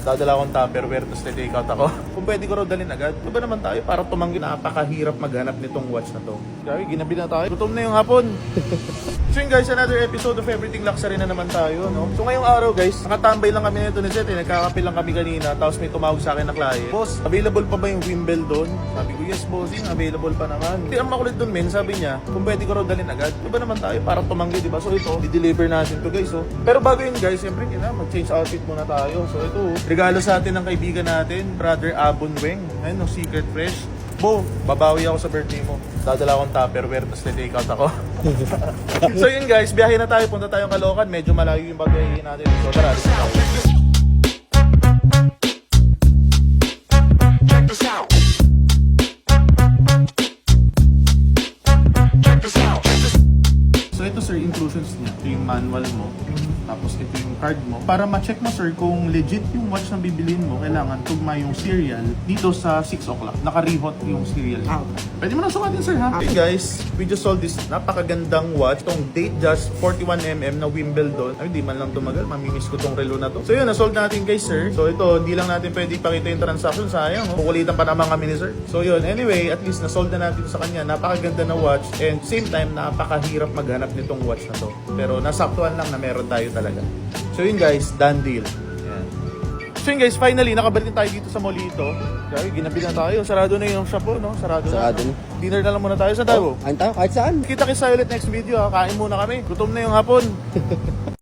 Dadala akong Tupperware, tapos take out ako. Kung pwede ko raw dalhin agad. Ano ba naman tayo para tumanggi? Napakahirap maghanap nitong watch na to. Grabe, ginabi na tayo. Gutom na yung hapon. So yun guys, another episode of Everything Luxury na naman tayo, no? So ngayong araw guys, nakatambay lang kami nito ni Seth, nagkakape lang kami kanina, tapos may tumawag sa akin na client. Boss, available pa ba yung Wimbledon? Sabi ko, yes bossing, available pa naman. Hindi, ang makulit dun men, sabi niya, kung pwede ko raw dalhin agad. Ano ba naman tayo para tumanggi, diba? So ito, di-deliver natin to guys, oh. Pero bago yun guys, siyempre mag-change outfit muna tayo. So ito, regalo sa atin ng kaibigan natin, Brother Abon Weng. Ayun, no, Secret Fresh. Bo, babawi ako sa birthday mo. Dadala akong Tupperware, tapos take out ako. So yun guys, biyahe na tayo, punta tayong Caloocan. Medyo malayo yung bagayin natin. So tara, let's go. Check this out. Check this out. So ito sir, inclusions niya. Ito yung manual mo. Tapos ito yung card mo. Para ma-check mo sir kung legit yung watch na bibilin mo, kailangan tugma yung serial dito sa 6 o'clock. Naka-rehot yung serial. Pwede mo na sukatin sir ha. Okay guys, we just sold this napakagandang watch. Itong Datejust 41mm na Wimbledon. Ay, di man lang tumagal. Mamimiss ko tong relo na to. So yun, na-sold natin guys sir. So ito, hindi lang natin pwede ipakita yung transaction. Sayang, oh. Kukulitan pa naman kami ni sir. So yun, anyway, at least na-sold na natin sa kanya. Napakaganda na watch. And same time, napakahirap maghanap nitong watch na to. Pero nasaktuhan lang na meron tayo talaga. So yun guys, done deal. Yan. So yun guys, finally, nakabalik tayo dito sa Molito. Grabe, ginabi na tayo. Sarado na yung shop po, no? Sarado Sarado na. na. Dinner na lang muna tayo. Saan tayo? Kain tayo, kahit saan. Kita-kisa ulit next video ha. Kain muna kami. Gutom na yung hapon.